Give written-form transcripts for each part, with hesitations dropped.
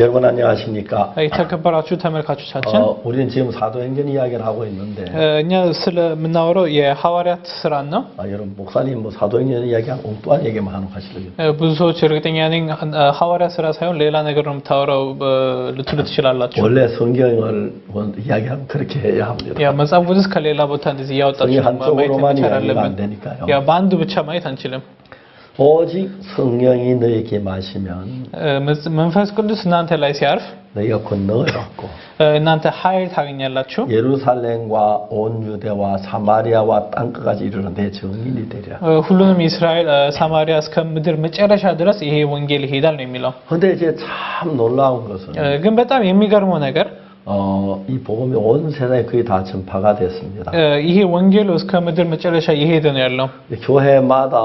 여러분 안녕하십니까? የተከበራችሁ ተመልካቾቻችን 우리는 지금 사도행전 이야기를 하고 있는데 እኛ ስለምናወራው የሐዋርያት ስራን ነው። 여러분 목사님 뭐 사도행전 이야기 엉뚱한 얘기만 하는 거 하시려고 ብዙ ሰዎች እርግጠኛ ነኝ ሐዋርያት ስራ ሳይሆን ሌላ ነገር ነው የምታወራው ልትሉ ትችላላችሁ። 원래 성경을 이야기하면 그렇게 해야 합니다. ያ መጽሐፍ ቅዱስ ከሌላ ቦታ እንደዚህ ያወጣችሁ ማየት መቻል አለብን። ያ በአንዱ ብቻ ማየት አንችልም። 오직 성령이 너에게 마시면 መንፈስ ቅዱስ እናንተ ላይ ሲያርፍ 너희가 건너가고 እናንተ ኃይል ታገኛላችሁ. 예루살렘과 온 유대와 사마리아와 땅끝까지 이르러 내 증인이 되리라. ሁሉንም እስራኤል ሳማሪያ እስከ ምድር መጨረሻ ድረስ ይሄ ወንጌል ይሄዳል ነው የሚለው። 근데 이제 참 놀라운 것은 ግን በጣም የሚገርመው ነገር 이 복음이 온 세상에 거의 다 전파가 됐습니다. ይሄ ወንጌል እስከ ምድር መጨረሻ ይሄድ ነው ያለው። 교회마다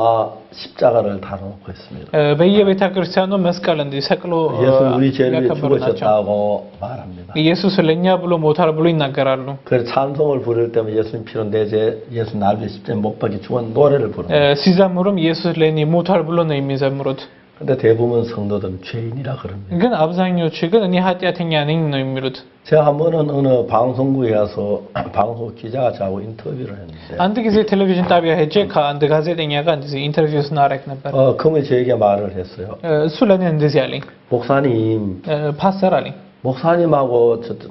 십자가를 다뤄놓고 있습니다. በየቤተ ክርስቲያኑ መስቀል እንዲሰቅሎ 예수 우리 죄를 위해 죽으셨다고 말합니다. ኢየሱስ ለኛ ብሎ ሞታል ብሎ ይናገራሉ. 그래서 찬송을 부를 때면 예수님 피로 내 죄 예수 날 위해 십자가에 못 박혀 죽은 노래를 부릅니다. ሲዘምሩም ኢየሱስ ለኔ ሞታል ብሎ ነው የሚዘምሩት. 근데 대부분 성도들은 죄인이라 그럽니다. ግን አብዛኞቹ ግን እኔ ኃጢአተኛ ነኝ ነው የሚሉት. 제가 한 번은 어느 방송국에 가서 방송 기자가 저하고 인터뷰를 했는데 አንድ ጊዜ ቴሌቪዥን ጣቢያ ሄጄ ከአንድ ጋዜጠኛ ጋር እንደዚህ ኢንተርቪው ስናደርግ ነበር. 그분이 저에게 말을 했어요. እሱ ለኔ እንደዚህ አለኝ. 목사님 ፓስተር አለኝ. 목사님하고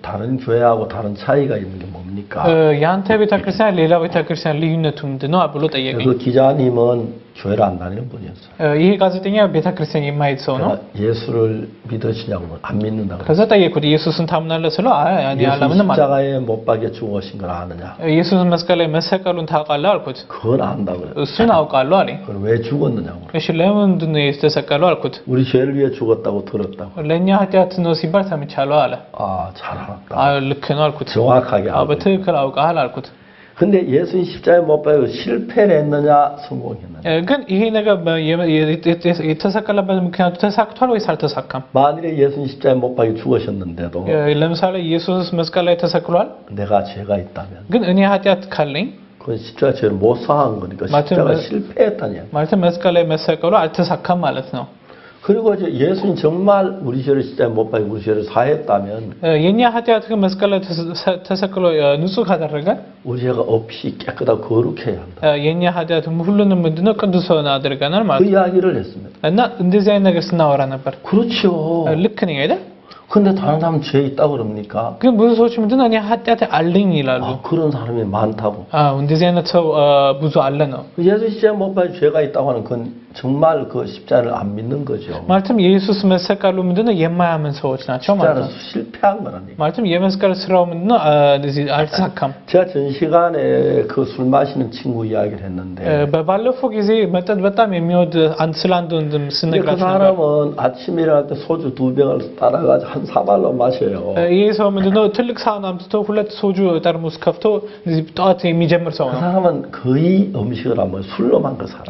다른 교회하고 다른 차이가 있는 게 뭡니까? ያንተ ቤተክርስቲያን ሌላ ቤተክርስቲያን ልዩነቱ ምንድነው ብሎ ጠየቀኝ. 그 기자님은 교회를 안 다니는 분이었어요. ይሄ ጋዜጠኛ ቤተክርስቲያን የማይሄድ ሰው ነው. 예수를 믿으시냐고 안 믿는다고. ከዛ ጠየቁት ኢየሱስን ታምናለህ ስለው አይ እኔ አላምንም አለ. 십자가에 못 박여 죽으신 걸 아느냐? ኢየሱስ መስቀል ላይ መሰቀሉን ታውቃለህ አልኩት. 그건 안다고 그래요. እሱን አውቃለሁ አለኝ. 그럼 왜 죽었느냐고. እሺ ለምንድን ነው የተሰቀለው አልኩት. 우리 죄를 위해 죽었다고 들었다고. ለኛ ኃጢአት ነው ሲባል ሰምቻለሁ አለ. 잘 알았다. ልክ ነው አልኩት. 정확하게 알고. በትክክል 아ውቃል 알ኩት. 근데 예수님 십자가에 못 박여 실패를 했느냐 성공했느냐? ግን ይሄ ነገር የተሰቀለበት ምክንያቱ ተሳክቷል ወይስ አልተሳካም? 만일에 예수님 십자가에 못 박여 죽으셨는데도 ለምሳሌ ኢየሱስ መስቀል ላይ ተሰቅሏል. 내가 죄가 있다면 ግን እኔ ኃጢአት ካለኝ 그건 십자가 죄를 못 사한 거니까 십자가 실패했다냐? ማለት መስቀል ላይ መሰቀሉ አልተሳካም ማለት ነው. 그리고 이제 예수님 정말 우리 죄를 십자가에 못 박여 우리 죄를 사했다면 የኛ ኃጢአት ግን መስቀል ላይ ተሰቅሎ ንጹህ ካደረገ 우리 죄가 없이 깨끗하고 거룩해야 한다. የኛ ኃጢአት ሁሉንም ምንድነው ቅዱስ ሆነ አድርገናል ማለት 그 이야기를 했습니다. እና እንደዚህ አይነት ነገር ስናወራ ነበር. 그렇죠. ልክ ነኝ አይደል? 근데 다른 사람 죄 있다고 그럽니까? ግን ብዙ ሰዎች ምንድነው እኔ ኃጢአት አለኝ ይላሉ. 그런 사람이 많다고. እንደዚህ አይነት ሰው ብዙ አለ ነው. 예수 십자가에 못 박여 죄가 있다고 하는 건 정말 그 십자가를 안 믿는 거죠. ማለትም የኢየሱስ መሰቀሉ ምንድነው የማያምን ሰዎች ናቸው ማለት ነው. 실패한 거라니. ማለትም የመስቀል ስራው ምንድነው እንደዚህ አልተሳካም. 제가 전 시간에 그 술 마시는 친구 이야기를 했는데 በባለፈው ጊዜ መጠጥ በጣም የሚወድ ስለ አንድ ወንድም ስነግራችሁ 그 ነበር. 사람은 아침에 일어날 때 소주 2병을 따라가지고 한 사발로 마셔요. ይህ ሰው ምንድነው ትልቅ ሳህን አምጥቶ ሁለት ሶጁ ጠርሙስ ከፍቶ ጠዋት የሚጀምር ሰው 그 ነው. 사람은 거의 음식을 안 먹어요. 술로만 그 사람.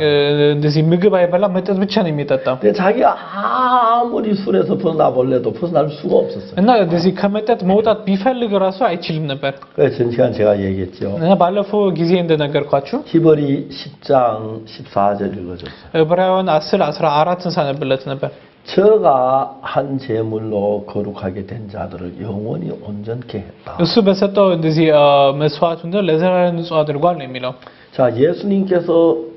እንደዚህ ምግብ አይበላ መጠጥ ብቻ ነው የሚጠጣው. 근데 자기가 아무리 술에서 벗어나 볼래도 벗어날 수가 없었어요. እና እንደዚህ ከመጠጥ መውጣት ቢፈልግ ራሱ አይችልም ነበር. 그래서 전 시간 제가 얘기했죠. እና ባለፈው ጊዜ እንደነገርኳችሁ 히브리 10장 14절 읽어줬어요. ዕብራውያን 10:14ን ሳነብለት ነበር. 저가 한 제물로 거룩하게 된 자들을 영원히 온전케 했다. እሱ በሰጠው እንደዚህ መስዋዕቱን ለዘላለም ንጹህ አድርጓል ነው የሚለው. 자, 예수님께서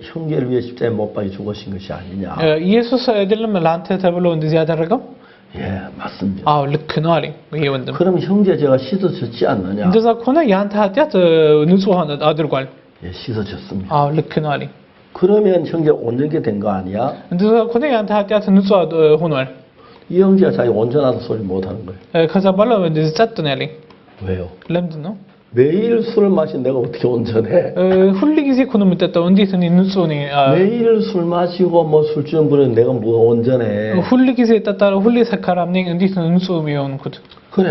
형제를 위해 십자가에 못 박여 죽으신 것이 아니냐? ኢየሱስ አይደለም ለአንተ ተብሎ እንደዚህ ያደረገው? 예, 맞습니다. አዎ ልክ ነው አለኝ ይሄ ወንድም። 그럼 형제 제가 씻어졌지 않느냐? እንደዛ ከሆነ ያንተ ኃጢአት ንጹህ አድርጓል። 예, 씻어졌습니다. አዎ ልክ ነው አለኝ። 그러면 형제 온전케 된 거 아니야? እንደዛ ከሆነ ያንተ ኃጢአት ንጹህ ሆኗል። 이 형제가 자기 온전하다 소리 못 하는 거예요. ከዛ በኋላ እንደዚህ ጸጥ ነው ያለኝ። 왜요? ለምንድን ነው? 매일 술을 마신 내가 어떻게 온전해? ሁሉ ጊዜ እኮ ነው የምጠጣው እንዴት እኔ ንጹህ ነኝ? 매일 술 마시고 뭐 술주는 부르는 내가 뭐 온전해? ሁሉ ጊዜ እጠጣለሁ ሁሌ ሰካራም ነኝ እንዴት ነው ንጹህ የሚሆንኩት? 그래.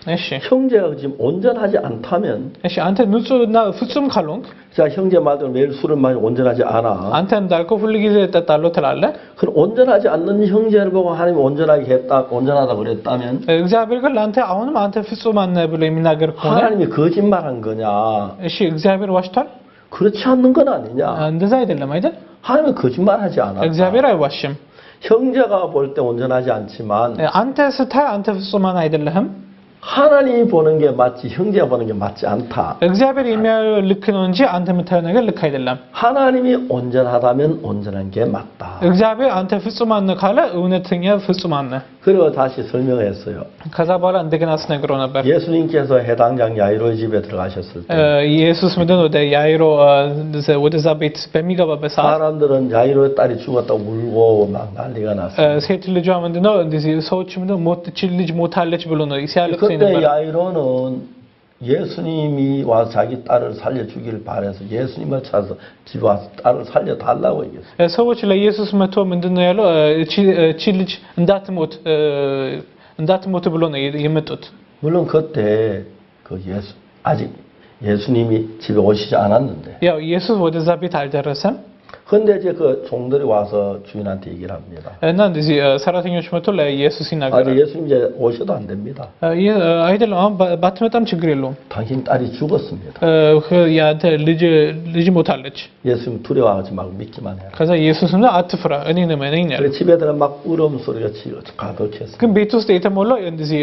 እሺ 형제가 지금 온전하지 않다면 እሺ አንተ ንጹህና ፍጹም ካልሆንክ 자 형제 말대로 매일 술을 마시고 온전하지 않아. አንተ እንዳልከው ሁሉ ጊዜ እጠጣለሁ ትላለህ. 그럼 온전하지 않는 형제를 보고 하나님이 온전하게 했다, 온전하다 그랬다면 እግዚአብሔር ግን ለአንተ አሁንም አንተ ፍጹም ነህ ብሎ የሚናገር ከሆነ 하나님이 거짓말한 거냐? እሺ እግዚአብሔር ዋሽቷል? 그렇지 않는 건 아니냐? እንደዛ አይደለም አይደል? 하나님은 거짓말하지 않아. እግዚአብሔር አይዋሽም. 형제가 볼 때 온전하지 않지만 አንተ ስታይ አንተ ፍጹማን አይደለህም 하나님이 보는 게 맞지 형제가 보는 게 맞지 않다. እግዚአብሔር የሚያየው ልክ ነው እንጂ አንተ የምታየው ነገር ልክ አይደለም 하나님이 온전하다면 온전한 게 맞다. እግዚአብሔር አንተ ፍጹማን ነህ ካለ እውነተኛ ፍጹማን ነህ 그리고 다시 설명했어요. ከዛ በኋላ እንደገና አስነግረው ነበር 예수님께서 해당장 야이로의 집에 들어가셨을 때 ኢየሱስ ምንድን ወደ ያይሮ ወደዛ ቤት በሚገባበት ሰዓት 사람들은 야이로의 딸이 죽었다고 울고 막 난리가 났어요. ሴት ልጇ ምንድነው እንደዚህ ሰዎች ምንድነው ሞት ልጅ ሞታለች ብሎ ነው ሲያለቅስ 그때 야이로는 예수님이 와서 자기 딸을 살려주길 바라서 예수님을 찾아서 집에 와서 딸을 살려달라고 얘기했어요. ሰዎች ለኢየሱስ መጥቶ ምንድነው ያለው እቺ ልጅ እንዳትሞት ብሎ ነው የመጡት 물론 그때 그 아직 예수님이 집에 오시지 않았는데. ያው ኢየሱስ ወደዛ ቤት አልደረሰም 근데 이제 그 종들이 와서 주인한테 얘기를 합니다. እና እንደዚህ ሰራተኞች መጥቶ ለኢየሱስ ይናገራሉ. 예수님 이제 오셔도 안 됩니다. አይደለም አሁን ባትመጣም ችግር የለውም. 당신 딸이 죽었습니다. ያንተ ልጅ ሞታለች. 예수님 두려워하지 말고 믿기만 해라. ከዛ ኢየሱስም አትፍራ እኔን እመነኝ አለ. 집에 들어 막 울음소리가 가득했어요. ግን ቤት ውስጥ የተሞላው እንደዚህ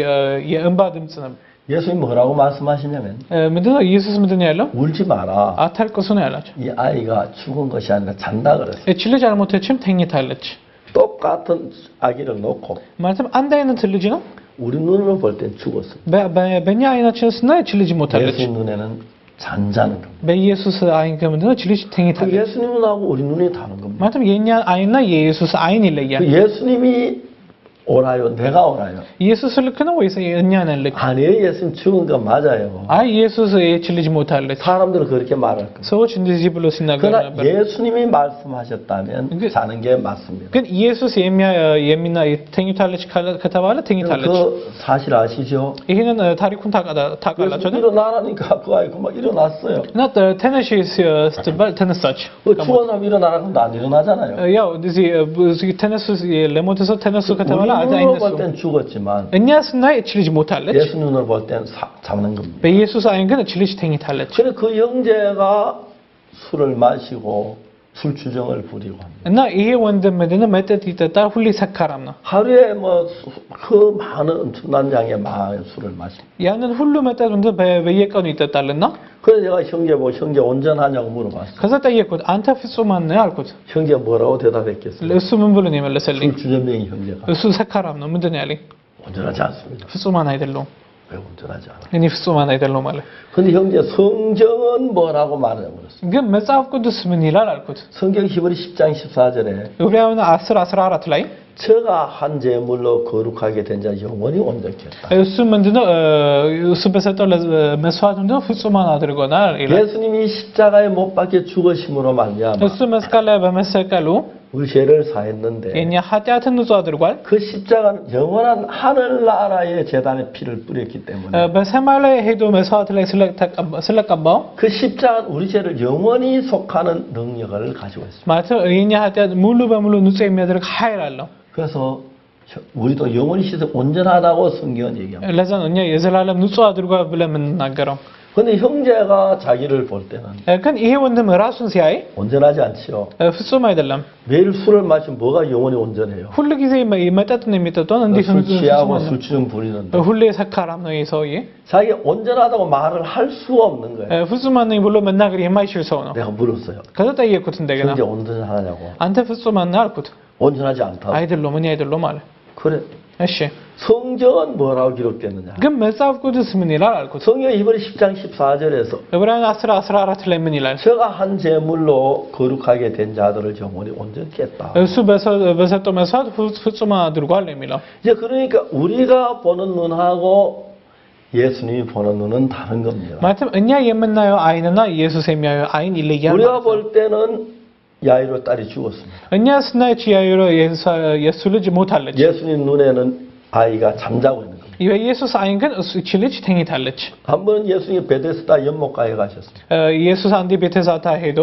የእንባ ድምጽ ነው. 예수님 뭐라고 말씀하시냐면 ምንድነው ኢየሱስ ምንድነው ያለው? 울지 마라. አታልቅሱ ነው ያላቸው. 이 아이가 죽은 것이 아니라 잔다 그랬어요. እቺ ልጅ አልሞተችም ተኝታለች. 똑같은 아기를 놓고 ማለትም አንድ አይነት ልጅ ነው. 우리 눈으로 볼 땐 죽었어요. በእኛ አይናችን ስናይ እቺ ልጅ ሞታለች. 예수님 눈에는 잔자는 겁니다. በኢየሱስ አይን ምንድነው እቺ ልጅ ተኝታለች. 예수님 눈하고 우리 눈이 다른 겁니다. ማለትም የኛ አይንና የኢየሱስ አይን ይለያል. 예수님이 오라요? 내가 오라요? ኢየሱስ ልክ ነው ወይስ እኛ ነን ልክ? 아니에요. 예수님 죽은 건 맞아요. አይ ኢየሱስ እቺ ልጅ ሞታለች. 사람들은 그렇게 말할 겁니다. ሰዎች እንደዚህ ብሎ ሲናገሩ 그러나 ነበር. 예수님이 말씀하셨다면 자는 게 맞습니다. ግን ኢየሱስ የሚና ተኝታለች ከተባለ ተኝታለች. 그 사실 아시죠? ይሄንን ታሪኩን ታውቃላችሁ አይደል? 일어나라니까 그 아이가 막 일어났어요. እና ተነሽ ስትባል ተነሳች። 죽은 사람 일어나라 그러면 안 일어나잖아요. ያው እንደዚህ ተነሱ ለሞተ ሰው ተነሱ ከተባለ 눈으로 볼 땐 죽었지만 እኛ ስናይ እቺ ልጅ ሞታለች. 예수 눈으로 볼 땐 잡는 겁니다. በኢየሱስ አይን ግን እቺ ልጅ ተኝታለች. 그래 그 형제가 술을 마시고 술 주정을 부리고 합니다. እና ይሄ ወንድም ምንድነው መጠጥ ይጠጣል ሁሌ ሰካራም ነው. 하루에 뭐 그 많은 엄청난 양의 술을 마십니다. ያንን ሁሉ መጠጥ ምንድነው በየቀኑ ይጠጣልና 그래서 제가 형제 형제 온전하냐고 물어봤어요. ከዛ ጠየቅኩት አንተ ፍጹማን ነህ አልኩት. 형제 뭐라고 대답했겠어요? እሱ ምን ብሎ ነው የመለሰልኝ? 술 주정뱅이 형제가 እሱ ሰካራም ነው ምንድነው ያለኝ? 온전하지 않습니다. ፍጹማን አይደለም. 왜 온전하지 않아? እኔ ፍጹማን አይደለም አለ. 근데 형제 성경은 뭐라고 말하냐고 그랬어요. ግን መጽሐፍ ቅዱስ ምን ይላል አልኩት. 성경 히브리 10장 14절에 ዕብራውያን 10:14 ላይ 저가 한 제물로 거룩하게 된 자 영원히 온전케 했다. እሱ ምንድነው እሱ በሰጠው መስዋዕት ምንድነው ፍጹማን አድርጎናል ይላል. 예수님이 십자가에 못 박혀 죽으심으로 말미암아 እሱ መስቀል ላይ በመሰቀሉ 우리 죄를 사했는데 የኛ ኃጢአትን ንጹህ አድርጓል. 그 십자가는 영원한 하늘나라의 제단의 피를 뿌렸기 때문에 በሰማይ ላይ ሄዶ መስዋዕት ላይ ስለቀባው 그 십자가는 우리 죄를 영원히 속하는 능력을 가지고 있습니다. ማለት የኛ ኃጢአት ሙሉ በሙሉ ንጹህ የሚያደርግ ኃይል አለው. 그래서 우리도 영원히 씻어 온전하다고 성경은 얘기합니다. ለዛ ነው እኛ የዘላለም ንጹህ አድርጓል ብለን የምንናገረው. 근데 형제가 자기를 볼 때는 ግን ይሄ ወንድም ራሱን ሲያይ 온전하지 않지요. ፍጹም አይደለም. 매일 술을 마시면 뭐가 영원히 온전해요? ሁሉ ጊዜ መጠጥ ነው የሚጠጣው እንዴት 술 취하고 술 주정 부리는데 ሁሌ ሰካራም ነው ይሄ ሰውዬ. 자기 온전하다고 말을 할 수가 없는 거예요. ፍጹማን ነኝ ብሎ መናገር የማይችል ሰው ነው። 내가 물었어요. ከዛ ጠየቅኩት እንደገና 형제 온전하냐고. አንተ ፍጹማን ነህ አልኩት. 온전하지 않다. አይደለም እኔ አይደለም አለ። 그래. እሺ 성경은 뭐라고 기록되느냐? ግን መጽሐፍ ቅዱስ ምን ይላል አልኩት. 성경 히브리 10장 14절에서 ዕብራውያን 10:14 ላይ ምን ይላል? 저가 한 제물로 거룩하게 된 자들을 영원히 온전케 했다. እሱ በሰጠው መስዋዕት ፍጹም አድርጓል ነው የሚለው. 이제 그러니까 우리가 보는 눈하고 예수님이 보는 눈은 다른 겁니다. ማለትም እኛ የምናየው አይንና ኢየሱስ የሚያየው አይን ይለያል. 우리가 볼 때는 야이로 딸이 죽었습니다. እኛ ስናይ ያይሮ የሱ ልጅ ሞታለች. 예수님 눈에는 아이가 잠자고 있는 겁니다. የኢየሱስ አይን ግን እቺ ልጅ ተኝታለች. 한번 예수님이 베데스다 연못가에 가셨습니다. ኢየሱስ አንዴ ቤተዛታ ሄዶ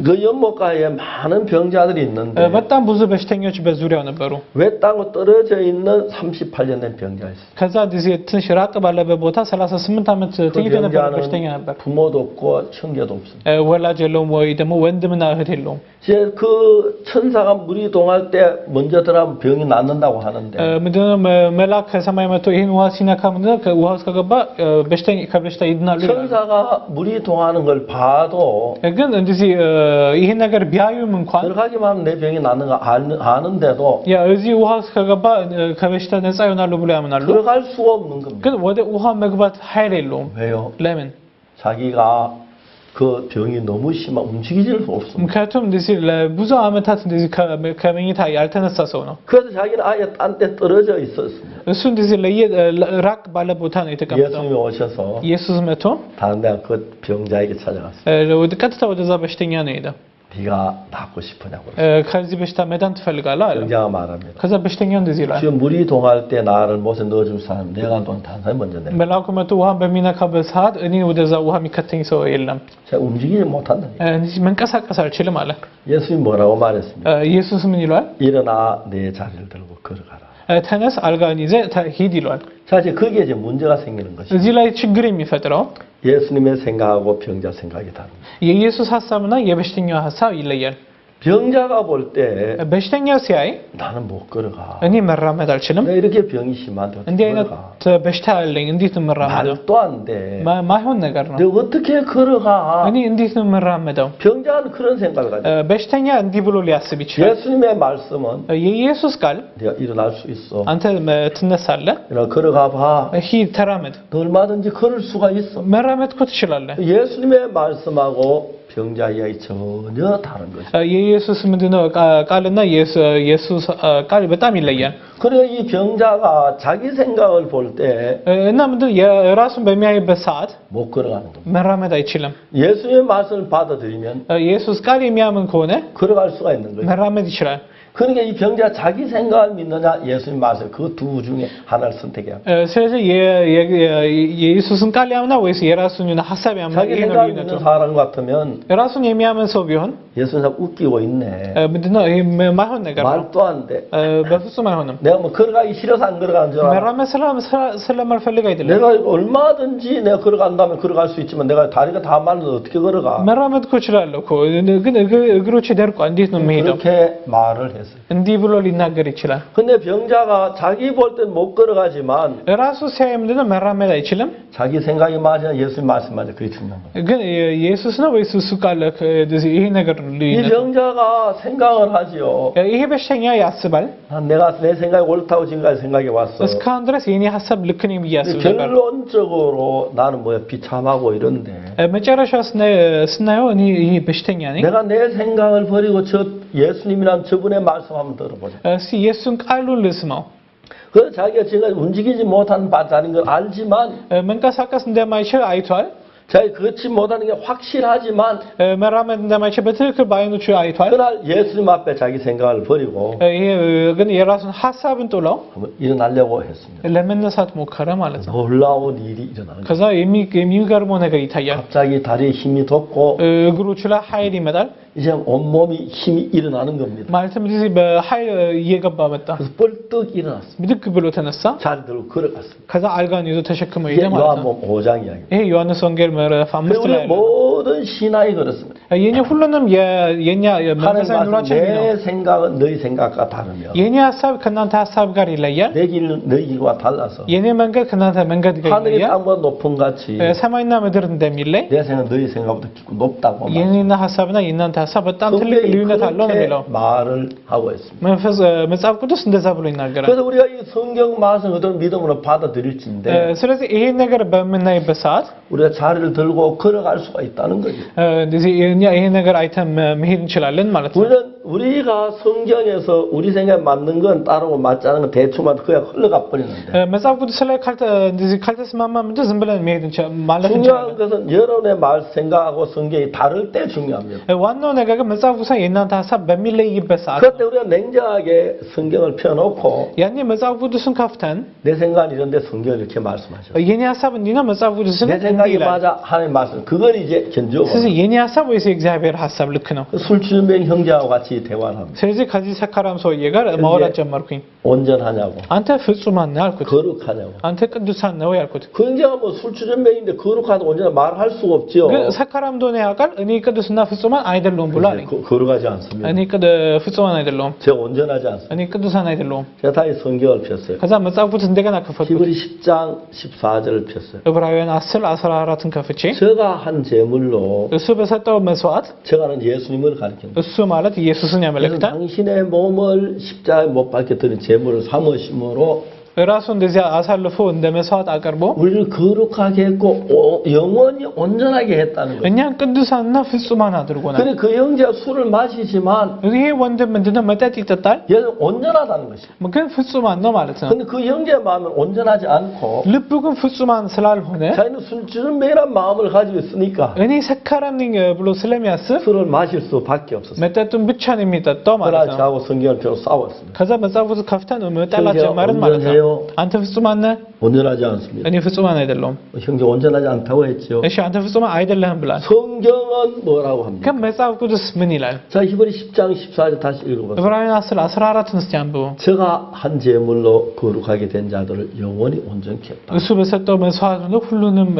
그 연못가에 많은 병자들이 있는데 በጣም ብዙ በሽተኞች በዙሪያው ነበሩ። 외땅으로 떨어져 있는 38년 된 병자 있어요. ከዛ ዚህ ትንሽ ራቅ ባለበት ቦታ 38 ዓመት ተኝቶ የነበረ በሽተኛ ነበር። 부모도 없고 형제도 없어요. ወላጅ የለውም ወይ ደግሞ ወንድምና እህት የለውም። 이제 그 천사가 물이 동할 때 먼저 들어가면 병이 낫는다고 하는데 ምንድነው መልአክ ከሰማይ መጥቶ ይሄን ውሃ ሲነካ ምንድነው ከውሃ ውስጥ ከገባ ከበሽታ ይድናሉ ይላል። 천사가 물이 동하는 걸 봐도 ግን እንደዚህ ይሄን ነገር ቢያዩም እንኳን 들어가기만 하면 내 병이 낫는 거 아는데도 야 እዚህ ውሃ ውስጥ ከገባ ከበሽታ ነፃ ይሆናሉ ብሎ ያምናሉ። 들어갈 수가 없는 겁니다. ግን ወደ ውሃ መግባት ኃይል የለውም። 왜요? ለምን? 자기가 그 병이 너무 심하 움직이질 수 없습니다. ምክንያቱም እንደዚህ ለብዙ ዓመታት እንደዚህ ከመኝታ ያልተነሳ ሰው ነው። 그래서 자기는 아예 딴 데 떨어져 있었습니다. እሱ እንደዚህ ራቅ ባለ ቦታ ነው የተቀመጠው። 예수님이 오셔서 ኢየሱስ መጥቶ 다른 데 그 병자에게 찾아갔어요. ወደ ቀጥታ ወደዛ በሽተኛ ነው ሄደ። 네가 낫고 싶으냐고. ከዚህ በሽታ መዳን ትፈልጋለህ አለ። 병자가 말합니다. ከዛ በሽተኛው እንደዚህ ይላል። 지금 물이 동할 때 나를 못에 넣어줄 사람 내가 돈 다른 사람이 먼저 내. መልአኩ መጥቶ ውሃን በሚነካበት ሰዓት እኔ ወደዛ ውሃ የሚከተኝ ሰው የለም። 제가 움직이지 못한다. መንቀሳቀስ አልችልም አለ። 예수님이 뭐라고 말했습니까? ኢየሱስ ምን ይሏል? 일어나 내 자리를 들고 걸어가라. ተነስ አልጋን ይዘህ ሂድ ይሏል። 자 이제 거기에 이제 문제가 생기는 것이. እዚህ ላይ ችግር የሚፈጥረው 예수님의 생각하고 병자 생각이 다릅니다. የኢየሱስ ሐሳብና የበሽተኛው ሐሳብ ይለያል። 병자가 볼 때 በሽተኛው ሲያይ 나는 못 걸어가. እኔ መራመድ አልችልም። 내가 이렇게 병이 심한데 እንዲህ 어떻게 አይነት 걸어가? በሽታ አለኝ እንዴት እመራመደው? 말도 안 돼. ማይሆን ነገር ነው። 내가 어떻게 걸어가? እኔ እንዴት ነው የምራመደው? 병자는 그런 생각을 가지고. በሽተኛ እንዲህ ብሎ ሊያስብ ይችላል። 예수님의 말씀은 የኢየሱስ ቃል 네가 일어날 수 있어. አንተ ትነሳለህ፣ 일어나 걸어가 봐. ሂድ ተራመድ፣ 너 얼마든지 걸을 수가 있어. መራመድ እኮ ትችላለህ። 예수님의 말씀하고 병자 이야기 전혀 다른 거죠. የኢየሱስ ምንድነው ቃልና የኢየሱስ ቃል በጣም ይለያል። 그래 이 병자가 자기 생각을 볼 때 እና ምንድነው የራሱን በሚያይበት ሰዓት 못 걸어가는 겁니다. መራመድ አይችልም። 예수님의 말씀을 받아들이면 የኢየሱስ ቃል የሚያምን ከሆነ 걸어갈 수가 있는 거죠. መራመድ ይችላል። 그러니까 이 병자가 자기 생각을 믿느냐 예수님 말씀 그 두 중에 하나를 선택해야 합니다. ስለዚህ የኢየሱስን ቃል ያምና ወይስ የራሱን ሐሳብ ያምና? 자기 생각 믿는 사람 같으면 ራሱን የሚያምን ሰው ቢሆን 예수님 웃기고 있네. ምንድነው ይሄ ማይሆን ነገር ነው። 말도 안 돼. በፍጹም አይሆንም። 내가 뭐 걸어가기 싫어서 안 걸어가는 줄 알아. መራመድ ስለማልፈልግ አይደለም። 내가 얼마든지 내가 걸어간다면 걸어갈 수 있지만 내가 다리가 다 말라서 어떻게 걸어가? መራመድ እኮ እችላለሁ እኮ ግን እግሮቼ ደርቋል እንዴት ነው የምሄደው? 그렇게 말을 했어요. እንዲህ ብሎ ሊናገር ይችላል። 근데 병자가 자기 볼 땐 못 걸어가지만 ራሱ ሲያይ ምንድነው መራመድ አይችልም። 자기 생각이 맞아 예수님 말씀 맞아 그게 중요한 거예요. ግን ኢየሱስ ነው ወይስ እሱ ቃል ይሄ ነገር 이 ልዩነት? 병자가 생각을 하지요. ይሄ በሽተኛ ያስባል። 내가 내 생각이 옳다고 지금까지 생각해 왔어. እስካሁን ድረስ የኔ ሐሳብ ልክ ነው ብዬ አስብ ነበር። 결론적으로 나는 뭐야 비참하고 이런데 መጨረሻ ስናየው እኔ ይሄ በሽተኛ ነኝ። 내가 내 생각을 버리고 저 예수님이란 저분의 말씀 한번 들어보자. እስኪ የእሱን ቃሉን ልስማው። 그 자기가 지금 움직이지 못하는 바다는 걸 알지만 መንቀሳቀስ እንደማይችል አይቷል። 자기 걷지 못하는 게 확실하지만 መራመድ እንደማይችል በትክክል በዓይኖቹ አይቷል። 그날 예수님 앞에 자기 생각을 버리고 ይሄ ግን የራሱን ሐሳብን ጥለው 일어나려고 했습니다. ለመነሳት ሞከረ ማለት ነው። 놀라운 일이 일어나는 거예요. ከዛ የሚገርመው ነገር ይታያል። 갑자기 다리에 힘이 돋고 እግሮቹ ላይ ኃይል ይመጣል። 이제 온몸이 힘이 일어나는 겁니다. ማለትም እዚህ በኃይል እየገባ መጣ። 그래서 벌떡 일어났습니다. ብድግ ብሎ ተነሳ። 자리 들고 걸어갔습니다. ከዛ አልጋን ይዞ ተሸክሞ ሄደ ማለት ነው። 요한복음 5장 이야기. ይሄ ዮሐንስ ወንጌል ምዕራፍ 5 ላይ 우리 모든 신앙이 그렇습니다. የኛ ሁሉንም የኛ መንፈሳዊ ኑሯችን ነው። 내 생각은 너희 생각과 다르며 የኛ ሐሳብ ከእናንተ ሐሳብ ጋር ይለያል። 내 길은 너희 길과 달라서 የኔ መንገድ ከእናንተ መንገድ ጋር 하늘이 ይለያል። 땅보다 높은 같이 ሰማይና ምድር እንደሚለይ 내 생각은 너희 생각보다 깊고 높다고 የኔና ሐሳብና የእናንተ ሐሳብ በጣም ትልቅ ልዩነት አለው ነው የሚለው 말을 하고 있습니다. መጽሐፍ ቅዱስ እንደዛ ብሎ ይናገራል። 그래서 우리가 이 성경 말씀을 어떤 믿음으로 받아들일지인데 ስለዚህ ይሄን ነገር በምናይበት ሰዓት 우리가 자리를 들고 걸어갈 수가 있다는 거죠. እንደዚህ ይሄን ነገር አይተን መሄድ እንችላለን ማለት ነው። 우리는 우리가 성경에서 우리 생각에 맞는 건 따르고 맞지 않은 건 대충만 그냥 흘러가 버리는데 መጽሐፍ ቅዱስ ላይ እንደዚህ ካልተስማማ ምንድን ዝም ብለን መሄድ ማለት 중요한 እንችላለን። 것은 여러분의 말 생각하고 성경이 다를 때 중요합니다. ዋናው ነገር ግን መጽሐፉ ሳይ የእናንተ ሀሳብ በሚለይበት ሰዓት 그때 우리가 냉정하게 성경을 펴놓고 ያኔ መጽሐፍ ቅዱስን ከፍተን 내 생각은 이런데 성경을 이렇게 말씀하셨어요. የኔ ሀሳብ እንዲህ ነው መጽሐፍ ቅዱስን 내 생각이 맞아 하나님 말씀 그건 이제 견주고 ስለዚህ የኔ ሀሳብ ወይስ የእግዚአብሔር ሀሳብ ልክ ነው? 술 취한 형제하고 같이 대화를 합니다. ስለዚህ ከዚህ ሰካራም ሰውዬ ጋር ማውራት ጀመርኩኝ። 온전하냐고 አንተ ፍጹማን ነህ አልኩት። 거룩하냐고 አንተ ቅዱሳን ነው ያልኩት። 그 형제가 뭐 술 취한 명인데 거룩하다 온전하 말할 수가 없죠. ግን ሰካራም እንደሆነ ያውቃል። እኔ ቅዱስና ፍጹማን አይደለሁም ብሎ አለኝ። 거룩하지 않습니다. እኔ ፍጹማን አይደለሁም። 제가 온전하지 않습니다. እኔ ቅዱሳን አይደለሁም። 제가 다시 성경을 폈어요. ከዛ መጽሐፍ ቅዱስ እንደገና ከፈትኩት። 히브리 10장 14절을 폈어요. ዕብራውያን 10 14ን ከፍቼ 제가 한 제물로 እሱ በሰጠው መስዋዕት 제가는 예수님을 가리킵니다. እሱ ማለት ኢየሱስን 그래서 ያመለክታል። 당신의 몸을 십자가에 못 박혀 드린 제물을 삼으심으로 ራሱ እንደዚያ አሳልፎ እንደ መስዋዕት አቀርቦ 우리를 거룩하게 했고 영원히 온전하게 했다는 거예요. እኛን ቅዱሳንና ፍጹማን አድርጎናል። 근데 그 형제가 술을 마시지만 ይሄ ወንድም ምንድነው መጠጥ ይጠጣል፣ 얘는 온전하다는 것이에요. ግን ፍጹማን ነው ማለት ነው። 근데 그 형제의 마음은 온전하지 않고 ልቡ ግን ፍጹማን ስላልሆነ 자기는 술주름매란 마음을 가지고 있으니까 እኔ ሰካራም ነኝ ብሎ ስለሚያስብ 술을 마실 수밖에 없었어요. መጠጡን ብቻ ነው የሚጠጣው ማለት 그러나 ነው። 저하고 성경을 펴고 싸웠습니다. ከዛ መጽሐፉ ከፍተን መጣላት ጀመርን ማለት ነው። አንተ ፍጹማን ነህ፣ 온전하지 않습니다. እኔ ፍጹማን አይደለሁም። 형제 온전하지 않다고 했죠. እሺ አንተ ፍጹማን አይደለህም ብላል። 성경은 뭐라고 합니까? ግን መጽሐፍ ቅዱስ ምን ይላል? 자, 히브리 10장 14절 다시 읽어보세요. ዕብራውያን 10 14ን እስቲ አንብቡ። 제가 한 제물로 거룩하게 된 자들을 영원히 온전케 했다. እሱ በሰጠው መስዋዕት ነው ሁሉንም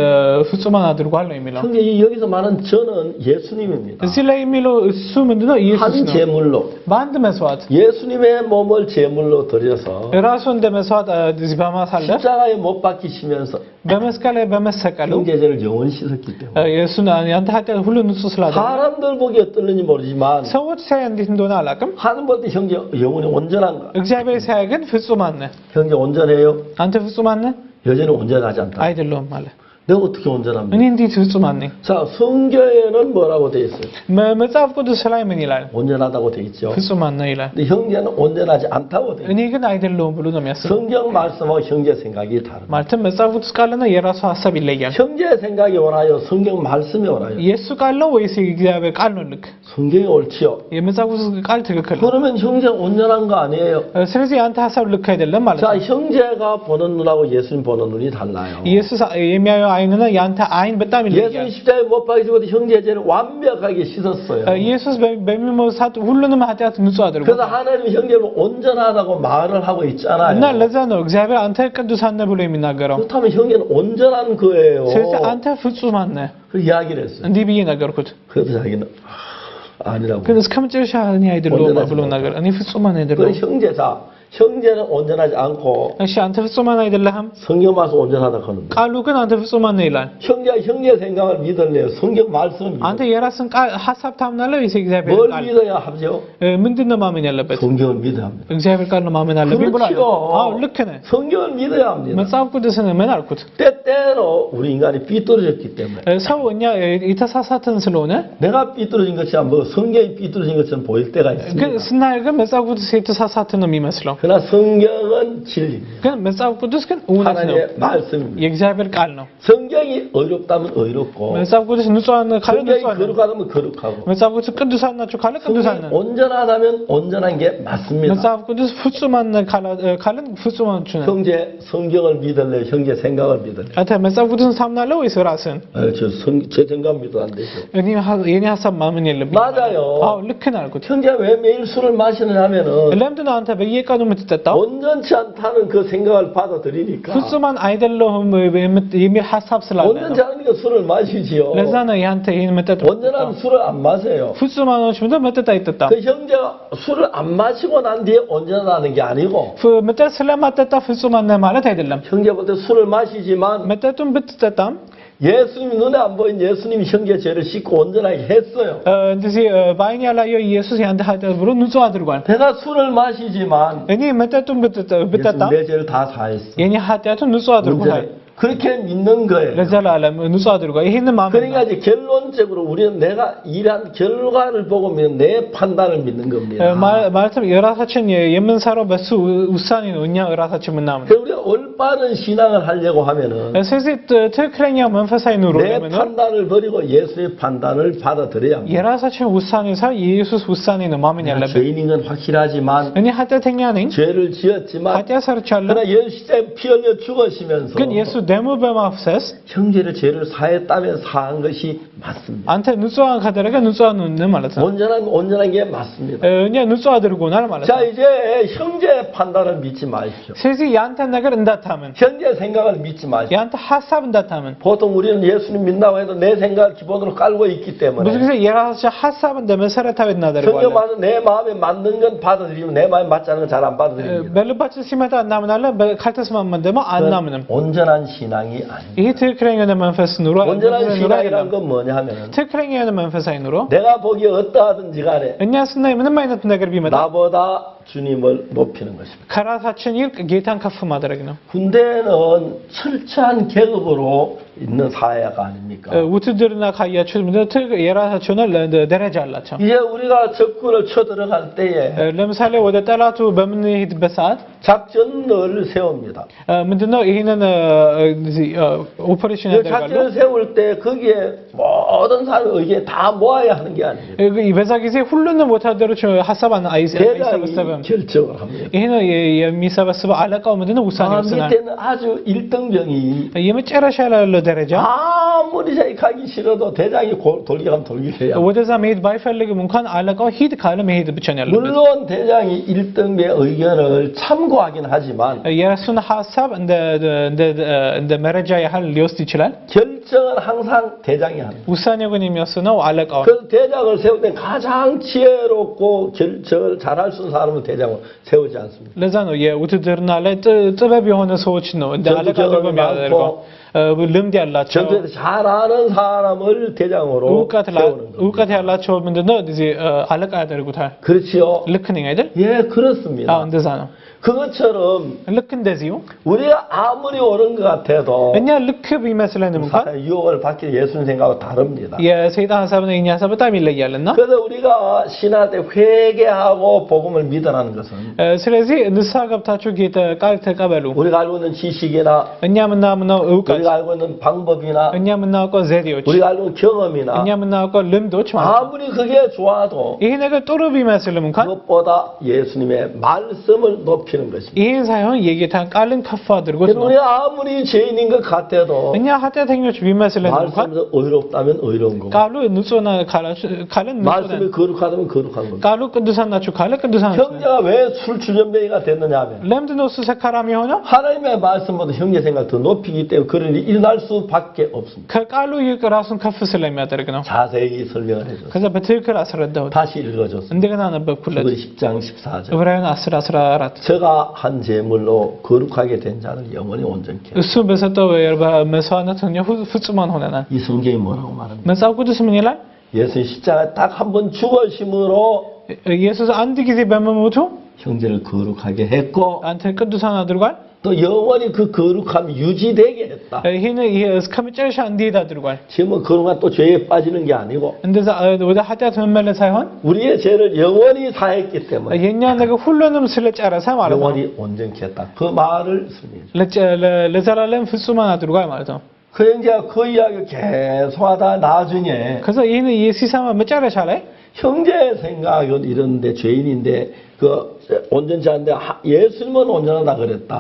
ፍጹማን አድርጓል ነው የሚለው። 근데 여기서 말하는 저는 예수님입니다. እዚህ ላይ የሚለው እሱ ምንድነው? ኢየሱስ 한 ነው። 제물로 በአንድ መስዋዕት 예수님의 몸을 제물로 드려서 ራሱ እንደ መስዋዕት እዚህ በማሳለፍ 십자가에 못 박히시면서 በመስቀል ላይ በመሰቀሉ 형제들을 영원히 씻었기 때문에 예수는 ያንተ ኃጢአት ሁሉ ንጹህ ስላደረገ 사람들 보기 어떨는지 모르지만 ሰዎች ሳይ እንዴት እንደሆነ አላውቅም። 하는 볼때 형제 영원히 온전한가? እግዚአብሔር ሳይ ግን ፍጹማን ነህ። 형제 온전해요? አንተ ፍጹማን ነህ? 여전히 온전하지 않다. አይደለሁም አለ። 내가 어떻게 온전합니까? እኔ እንዴት ፍጹማን ነኝ? 자, 성경에는 뭐라고 돼 있어요? መጽሐፍ ቅዱስ ላይ ምን ይላል? 온전하다고 돼 있죠. ፍጹማን ነው ይላል። 근데 형제는 온전하지 않다고 돼 있어요. እኔ ግን አይደለሁም ብሎ ነው የሚያስበው። 성경 말씀하고 형제 생각이 다릅니다. ማለትም መጽሐፍ ቅዱስ ቃልና የራሱ ሐሳብ ይለያል። 형제 생각이 옳아요? 성경 말씀이 옳아요? የእሱ ቃል ነው ወይስ የእግዚአብሔር ቃል ነው ልክ? 성경이 옳지요. የመጽሐፍ ቅዱስ ቃል ትክክል ነው። 그러면 형제 온전한 거 아니에요? ስለዚህ አንተ ሐሳብ ልክ አይደለም ማለት 자, ነው። 형제가 보는 눈하고 예수님 보는 눈이 달라요. ኢየሱስ የሚያየው አይንና ያንተ አይን በጣም ይለያል። 예수님 십자가에 못 박히시고 형제 죄를 완벽하게 씻었어요. ኢየሱስ በሚሞት ሰዓት ሁሉንም ኃጢአት ንጹህ አድርጎ 그래서 하나님 형제를 온전하다고 말을 하고 있잖아요. እና ለዛ ነው እግዚአብሔር አንተ ቅዱሳን ነህ ብሎ የሚናገረው። 그렇다면 형제는 온전한 거예요. ስለዚህ አንተ ፍጹማን ነህ 그 이야기를 했어요. እንዲህ ብዬ ነገርኩት። 그래서 자기는 아니라고. ግን እስከ መጨረሻ እኔ አይደለሁም ብሎ ነገር እኔ ፍጹማን 그 አይደለሁም። 형제자 형제는 온전하지 않고 እሺ አንተ ፍጹማን አይደለህም። 성경 말씀 온전하다 하는데 ቃሉ ግን አንተ ፍጹማን ነህ ይላል። 형제 생각을 믿을래요? 성경 말씀을 አንተ 믿어요? የራስን ቃል ሐሳብ ታምናለህ ወይስ የእግዚአብሔር 뭘 ቃል? 믿어야 하죠? ምንድነው ማመን ያለበት? 성경을 믿어야 합니다. እግዚአብሔር ቃል ነው ማመን አለብኝ ብሏል። 그렇죠. አዎ ልክ ነህ። 성경을 믿어야 합니다. መጽሐፍ ቅዱስን ምን አልኩት? 때때로 우리 인간이 삐뚤어졌기 때문에 ሰው እኛ የተሳሳተን ስለሆነ 내가 삐뚤어진 것이 뭐 성경이 삐뚤어진 것처럼 보일 때가 ግን 있습니다. ስናየው ግን መጽሐፍ ቅዱስ የተሳሳተ ነው የሚመስለው። 그러나 성경은 진리입니다. ግን መጽሐፍ ቅዱስ ግን እውነት ነው፣ 하나님의 말씀입니다. የእግዚአብሔር ቃል ነው። 성경이 어렵다면 어렵고 መጽሐፍ ቅዱስ ንጹሃን ካለ 성경이 ንጹሃን ነው። 거룩하다면 거룩하고 መጽሐፍ ቅዱስ ቅዱሳን ናቸው ካለ ቅዱሳን 성경이 ነን። 온전하다면 온전한 게 맞습니다. መጽሐፍ ቅዱስ ፍጹማን ካለን ፍጹማኖች ነን። 형제 성경을 믿을래요? 형제 생각을 믿을래요? አንተ መጽሐፍ ቅዱስን ታምናለህ ወይስ ራስህን? 제 생각 믿어도 안 되죠. የኔ ሀሳብ ማመን የለብኝም። 맞아요. አዎ ልክ ነህ አልኩት። 형제 왜 매일 술을 마시느냐면은 ለምንድን ነው አንተ በየቀኑ የምትጠጣው? 온전치 않다는 그 생각을 받아들이니까 ፍጹማን አይደለሁም የሚል ሀሳብ ስላለ 온전치 ነው። 않으니까 술을 마시지요. ለዛ ነው ያንተ ይሄን መጠጥ 온전한 술을 안 마세요. ፍጹማኖች ምንድን መጠጥ አይጠጣም። 그 형제가 술을 안 마시고 난 뒤에 온전하다는 게 아니고 መጠጥ ስለማጠጣ ፍጹማን ነህ ማለት አይደለም። 형제 볼 때 술을 마시지만 መጠጡን ብትጠጣም 예수님 눈에 안 보인 예수님이 형제 죄를 씻고 온전하게 했어요. እንደዚህ በአይን ያላየው ኢየሱስ ያንተ ኃጢአት ብሎ ንጹህ አድርጓል። 내가 술을 마시지만 እኔ መጠጡን ብጠጣም 예수님 내 죄를 다 사했어. የኔ ኃጢአቱን ንጹህ አድርጓል። 그렇게 믿는 거예요. ለዘላለም ንጹህ አድርጓል። ይህንን ማመን 그러니까 이제 결론적으로 우리는 내가 일한 결과를 보고 믿는 내 판단을 믿는 겁니다. ማለትም የራሳችን የምንሰራው በሱ ውሳኔ ነው እኛ ራሳችን የምናምነው። 그래서 우리가 올바른 신앙을 하려고 하면은 ስለዚህ ትክክለኛ መንፈሳዊ ኑሮ 내 ለመኖር 판단을 버리고 예수의 판단을 받아들여야 합니다. የራሳችን ውሳኔ ሳይሆን የኢየሱስ ውሳኔ ነው ማመን ያለብን። 죄인인 건 확실하지만 እኔ ኃጢአተኛ ነኝ፣ 죄를 지었지만 ኃጢአት ሰርቻለሁ። 그러나 예수 십자가에 피 흘려 죽으시면서 ግን 예수 ደሙ በማፍሰስ 형제를 죄를 사했다면 사한 것이 맞습니다. አንተ ንጹሃን ካደረገ ንጹሃን ነን ማለት ነው። 온전한 게 맞습니다. እኛ ንጹህ አድርጎናል ማለት 자 ነው። 이제 형제 판단을 믿지 마십시오. ስለዚህ ያንተ ነገር እንዳታምን፣ 형제 생각을 믿지 마십시오. ያንተ ሐሳብ እንዳታምን። 보통 우리는 예수님 믿나고 해도 내 생각을 기본으로 깔고 있기 때문에 ብዙ ጊዜ የራሳችን ሐሳብ እንደ መሰረታዊ 성경 እናደርገዋለን። 말은 내 마음에 맞는 건 받아들이면 내 마음에 맞지 않은 건 잘 안 받아들입니다. በልባችን ሲመጣ እናምናለን፣ ካልተስማማን ደግሞ አናምንም። 온전한 신앙이 아닙니다. ይህ ትክክለኛ የሆነ መንፈስ ኑሮ 온전한 신앙이란 건 뭐냐 하면은 ትክክለኛ የሆነ መንፈሳዊ ኑሮ 내가 보기에 어떠하든지 간에 እኛ ስናይ ምንም አይነት ነገር ቢመጣ 나보다 주님을 높이는 것입니다. ከራሳችን ይልቅ ጌታን ከፍ ማድረግ ነው። 군대는 철저한 계급으로 있는 사회가 아닙니까? ውትድርና ካያችሁ የራሳቸው ደረጃ አላቸው። 이제 우리가 적군을 쳐들어갈 때에 ለምሳሌ ወደ ጠላቱ በምንሄድበት ሰዓት 작전을 세웁니다. ምንድነው ይሄንን ኦፐሬሽን ያደርጋሉ። 작전을 세울 때 거기에 모든 사람의 의견 다 모아야 하는 게 아니에요. በዛ ጊዜ ሁሉንም ወታደሮች ሐሳብ አይሰበሰብም። 결정을 합니다. ይሄን የሚሰበስበው አለቃው ምንድነው ውሳኔ ይወስናል። 밑에는 아주 1등병이 የመጨረሻ ላይ ያለው ደረጃ 아무리 가기 싫어도 대장이 돌게 하면 돌게 해야 ወደዛ መሄድ ባይፈልግም እንኳን አለቃው ሂድ ካለ መሄድ ብቻ ነው ያለበት። 물론 대장이 1등병의 의견을 참고하긴 하지만 የራሱን ሐሳብ እንደ መረጃ ያህል ሊወስድ ይችላል። 결정은 항상 대장이 하는 거예요. ውሳኔው ግን የሚወስነው 아ለቃው። 그 대장을 세울 때 가장 지혜롭고 결정을 잘할 수 있는 사람은 대장을 세우지 않습니다. ለዛ ነው የውትድርና ላይ ጥበብ የሆነ ሰዎች ነው እንደ አለቃ አድርጎ የሚያደርገው። ልምድ ያላቸው 전투에서 잘하는 사람을 대장으로 እውቀት ያላቸው ምንድነው እዚህ አለቃ ያደርጉታል። 그렇지요? ልክ ነኝ አይደል? 예, 그렇습니다. እንደዛ ነው። 그것처럼 ልክ እንደዚሁ 우리가 아무리 옳은 것 같아도 እኛ ልክ ቢመስለንም እንኳን 유혹을 받기 예수님 생각하고 다릅니다. የሰይጣን ሐሳብና የኛ ሐሳብ በጣም ይለያልና 그래서 우리가 신할 때 회개하고 복음을 믿으라는 것은 ስለዚህ ንስሐ ገብታችሁ ጌታ ቃል ተቀበሉ። 우리가 알고 있는 지식이나 እኛ የምናምነው እውቀት፣ 우리가 알고 있는 방법이나 እኛ የምናውቀው ዘዴዎች፣ 우리가 알고 있는 경험이나 እኛ የምናውቀው ልምዶች ማለት ነው። 아무리 그게 좋아도 ይሄ ነገር ጥሩ ቢመስልም እንኳን 그것보다 예수님의 말씀을 높이는 것입니다. ይሄ ሳይሆን የጌታን ቃልን ከፍ አድርጎት ነው። 우리 아무리 죄인인 것 같아도 እኛ ኃጢአተኞች ቢመስልን እንኳን 말씀에서 의롭다면 의로운 거고 ቃሉ ንጹህ ነው ካለን 말씀이 거룩하다면 거룩한 거고 ቃሉ ቅዱሳን ናችሁ ካለ ቅዱሳን ናችሁ። 형제가 왜 술 주전뱅이가 됐느냐 하면 ለምንድነው እሱ ሰካራም የሆነው? 하나님의 말씀보다 형제 생각 더 높이기 때문에 그런 일이 일어날 수밖에 없습니다. ከቃሉ ይልቅ ራሱን ከፍ ስለሚያደርግ ነው። 자세히 설명을 해줬어요. ከዛ በትክክል አስረዳሁት። 다시 읽어줬습니다. እንደገና ነበብኩለት። 10장 14절 ዕብራውያን 10:14 저가 한 제물로 거룩하게 된 자는 영원히 온전케 እሱ በሰጠው መስዋዕትነት እኛ ፍጹማን ሆነናል። 이 성경이 뭐라고 말합니까? መጽሐፍ ቅዱስ ምን ይላል? 예수 십자가에 딱 한 번 죽으심으로 ኢየሱስ አንድ ጊዜ በመሞቱ 형제를 거룩하게 했고 አንተ ቅዱሳን አድርጓል። 또 영원히 그 거룩함이 유지되게 했다. ይሄን እስከ መጨረሻ እንዲሄድ አድርጓል። 지금은 거룩한 또 죄에 빠지는 게 아니고 እንደዛ ወደ ኃጢአት መመለስ ሳይሆን 우리의 죄를 영원히 사했기 때문에 የኛ ነገር ሁሉንም ስለጨረሰ ማለት ነው። 영원히 온전케 했다. 그 말을 설명해. ለዘላለም ፍጹማን አድርጓል ማለት ነው። 그 형제가 그 이야기를 계속하다 나중에 ከዛ ይሄን ሲሰማ መጨረሻ ላይ 형제 생각은 이런데 죄인인데 그 온전치 않은데 예수님은 온전하다 그랬다.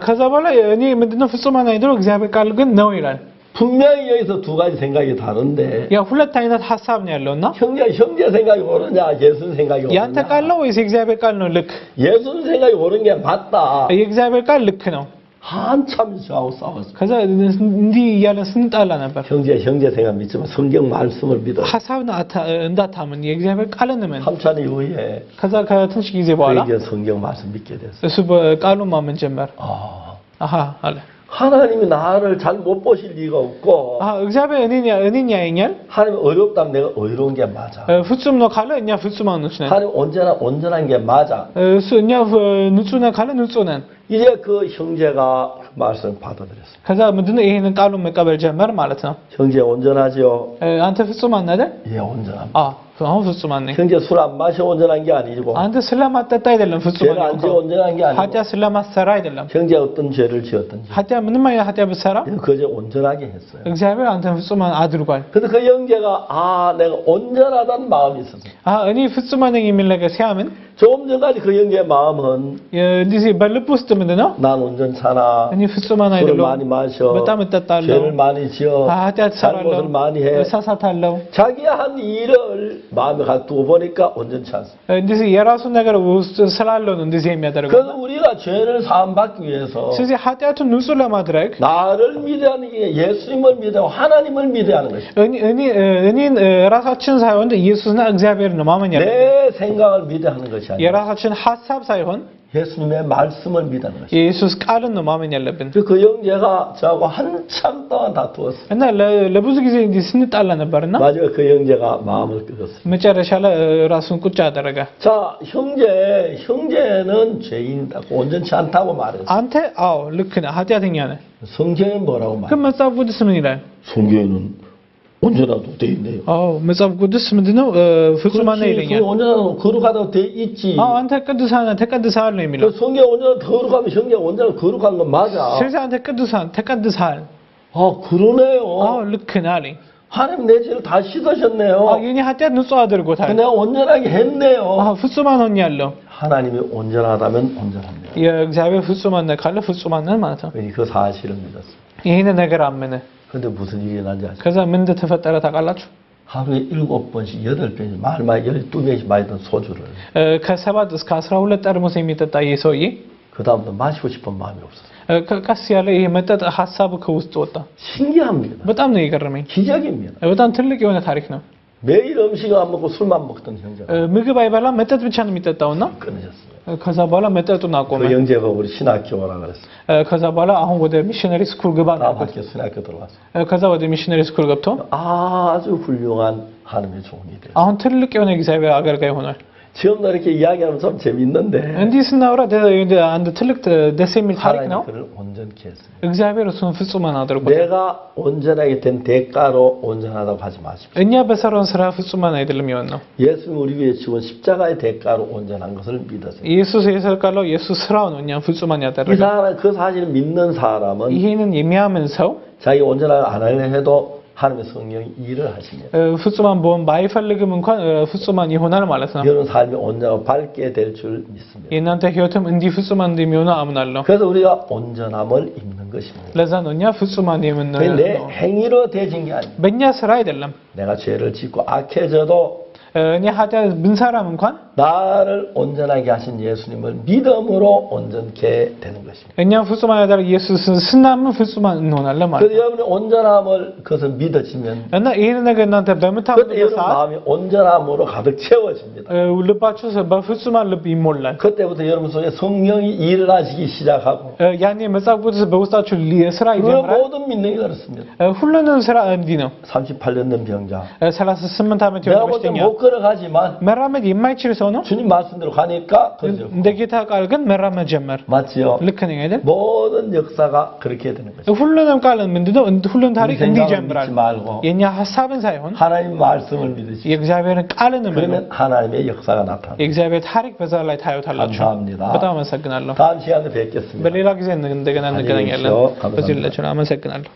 ከዛ በኋላ እኔ ምንድነው ፍጹማን አይደለም እግዚአብሔር ቃል ግን ነው ይላል። 분명히 여기서 두 가지 생각이 다른데 야 ሁለት አይነት ሐሳብ ነው ያለውና 형제 생각이 옳으냐 예수님 생각이 옳으냐 ያንተ ቃል ነው ወይስ የእግዚአብሔር ቃል ነው ልክ? 예수님 생각이 옳은 게 맞다. የእግዚአብሔር ቃል ልክ ነው። 한참 저하고 싸웠어요. ከዛ እንዲህ እያለን ስንጣላ ነበር። 형제 생각 믿지만 성경 말씀을 믿어. ሐሳብን እንዳታምን የእግዚአብሔር ቃልን እመን። 한참 이후에 ከዛ ከትንሽ ጊዜ በኋላ 이제 성경 말씀 믿게 됐어. እሱ በቃሉን ማመን ጀመር። አሃ አለ 하나님이 나를 잘 못 보실 리가 없고 እግዚአብሔር እኔን ያየኛል። 하나님 어렵다면 내가 어려운 게 맞아. ፍጹም ነው ካለ እኛ ፍጹማኖች ነን። 하나님 온전한 게 맞아. እሱ እኛ ንጹህ ነን ካለ ንጹህ ነን። 이제 그 형제가 말씀 받아들였습니다. ከዛ ምንድነው ይሄንን ቃሉን መቀበል ጀመር ማለት ነው። 형제 온전하지요? አንተ ፍጹማን አይደል? 예, 온전합니다. አሁን ፍጹማን ነኝ። 형제 술 안 마셔 온전한 게 아니고 አንተ ስለማጠጣ አይደለም ፍጹማን 죄를 안 지어 온전한 게 아니고 ኃጢአት ስለማሰራ አይደለም። 형제 어떤 죄를 지었든지 ኃጢአት ምንም አይነት ኃጢአት ብትሰራ 그저 온전하게 했어요. እግዚአብሔር አንተን ፍጹማን አድርጓል። 근데 그 형제가 내가 온전하다는 마음이 있었어요. እኔ ፍጹማን ነኝ የሚል ነገር ሲያምን 조금 전까지 그 형제의 마음은 እንዲህ በልብ ውስጥ ምንድነው 난 온전찮아. እኔ ፍጹማን 술을 አይደለም 많이 마셔. በጣም እጠጣለሁ 죄를 많이 지어. ኃጢአት እሰራለሁ 잘못을 많이 해. እሳሳታለሁ 자기가 한 일을 마음에 가두고 보니까 온전치 않습니다. እንደዚህ የራሱን ነገር ውስጥ ስላለው ነው እንደዚህ የሚያደርገው 그래서 우리가 죄를 사함받기 위해서 ስለዚህ ኃጢአቱን ንጹህ ለማድረግ 나를 믿어야 하는 게 예수님을 믿어야 하나님을 믿어야 하는 것입니다. እኔን ራሳችን ሳይሆን ኢየሱስና እግዚአብሔር ነው ማመን ያለብን 내 생각을 믿어야 하는 것이 아니라 የራሳችን ሐሳብ ሳይሆን 예수님의 말씀을 믿어야 하는 것입니다. የኢየሱስ ቃልን ነው ማመን ያለብን 그 형제가 저하고 한참 동안 다투었어요. እና ለብዙ ጊዜ እንዲህ ስንጣላ ነበርና 마지막에 그 형제가 마음을 끄었어요. መጨረሻ ላይ ራሱን ቁጭ አደረገ 자, 형제는 죄인이다. 온전치 않다고 말했어요. አንተ አዎ ልክ ነህ ኃጢአተኛ ነህ 성경은 뭐라고 ግን 말해요? መጽሐፍ ቅዱስ ምን ይላል 성경에는 온전하다고 돼 있네요. አዎ መጽሐፍ ቅዱስ ምንድነው ፍጹማን ነህ ይለኛል 온전하고 거룩하다고 돼 있지. አንተ ቅዱሳን ተቀድሰሃል ነው የሚለው 그 성경 온전하고 거룩하면 형제 온전하고 거룩한 건 맞아. ስለዚህ አንተ ቅዱሳን ተቀድሰሃል 그러네요. አዎ ልክ ነህ አለኝ 하나님 내 죄를 다 씻으셨네요. የኔ ኃጢአት ንጹህ አድርጎታል 내가 온전하게 했네요. ፍጹማን ሆኛለሁ 하나님이 온전하다면 온전합니다. የእግዚአብሔር ፍጹማን ነህ ካለ ፍጹማን ነህ ማለት ነው 그 사실을 믿었어요. ይሄን ነገር 아መነ 근데 무슨 일이 일어난지 아시죠? ከዛ ምን እንደተፈጠረ ታውቃላችሁ 하루에 7번씩 8번씩 말만 12번씩 마시던 소주를 ከ7 እስከ 12 ጠርሙስ የሚጠጣ ይሄ ሰውዬ 그 다음부터 마시고 싶은 마음이 없었어요. ቀስ ያለ ይሄ መጠጥ ሐሳቡ ከውስጥ ወጣ 신기합니다. በጣም ነው የገረመኝ 기적입니다. በጣም ትልቅ የሆነ ታሪክ ነው 매일 음식을 안 먹고 술만 먹던 형제가 ምግብ አይበላም መጠጥ ብቻ ነው የሚጠጣውና 끊으셨어요. ከዛ በኋላ መጠጡን አቆመ 그 형제가 우리 신학교 오라 그랬어요. ከዛ በኋላ አሁን ወደ ሚሽነሪ ስኩል ግባ 다 밖에 신학교 들어왔어요. ከዛ ወደ ሚሽነሪ ስኩል ገብቶ 아주 훌륭한 하나님의 종이 돼요. አሁን ትልቅ የሆነ እግዚአብሔር አገልጋይ ሆኗል 처음 이렇게 이야기하면 좀 재밌는데 እንዲህ ስናወራ አንድ ትልቅ ደስ የሚል ታሪክ ነው 하나님 그를 온전케 했어요. እግዚአብሔር እሱን ፍጹማን አድርጎታል 내가 온전하게 된 대가로 온전하다고 하지 마십시오. እኛ በሰራውን ስራ ፍጹማን አይደለም የሆነው 예수님 우리 위해 죽은 십자가의 대가로 온전한 것을 믿으세요. ኢየሱስ የሰቀለው ኢየሱስ ስራው ነው እኛን ፍጹማን 이 ያደረገው 사람 그 사실을 믿는 사람은 ይሄንን የሚያምን ሰው 자기 온전하게 안 하려 해도 하나님의 성령이 일을 하십니다. ፍጹማን በሆን ባይፈልግም እንኳን ፍጹማን ይሆናል ማለት ነው 여러분 삶이 온전하고 밝게 될 줄 믿습니다. የእናንተ ህይወትም እንዲህ ፍጹማን እንደሚሆኑ አምናለሁ 그래서 우리가 온전함을 입는 것입니다. ለዛ ነው እኛ ፍጹማን 내 የምንሆነው 행위로 되진 게 아닙니다. በእኛ ስራ አይደለም 내가 죄를 짓고 악해져도 እኔ ኃጢአት ብንሰራም እንኳን 나를 온전하게 하신 예수님을 믿음으로 온전케 되는 것입니다. እኛ ፍጹማን ያደረገ ኢየሱስን ስናምን ፍጹማን እንሆናለን ማለት 그래서 ነው 여러분이 온전함을 그것을 믿어지면 እና ይሄን ነገር እናንተ 그때 በምታምኑበት 여러분 ሰዓት 마음이 온전함으로 가득 채워집니다. ልባችሁ በፍጹማን ልብ ይሞላል 그때부터 여러분 속에 성령이 일을 하시기 시작하고 ያኔ መጽሐፍ ቅዱስ በውስጣችሁ ስራ 그 ይጀምራል 모든 믿는 게 그렇습니다. ሁሉንም ስራ እንዲህ ነው 38년 된 병자 38 ዓመት የሆነ 내가 볼때 በሽተኛ 못 걸어가지만 መራመድ የማይችል ሰው ነው 주님 말씀대로 가니까 그러죠. እንደ ጌታ ቃል ግን መራመድ ጀመር 맞지요? ልክ ነኝ አይደል 모든 역사가 그렇게 되는 거죠. ሁሉንም ቃል ምንድነው ሁሉም ታሪክ 우리 እንዲህ 생각을 ይጀምራል 믿지 말고 የኛ ሐሳብን ሳይሆን 하나님 말씀을 믿으시고 የእግዚአብሔርን ቃልን እመኑ 그러면 하나님의 역사가 나타납니다. የእግዚአብሔር ታሪክ በዛ ላይ ታዩታላችሁ 감사합니다. በጣም አመሰግናለሁ 다음 시간에 뵙겠습니다. በሌላ ጊዜ እንደገና እንገናኛለን 안녕히 계십시오. በዚህ ላይ አመሰግናለሁ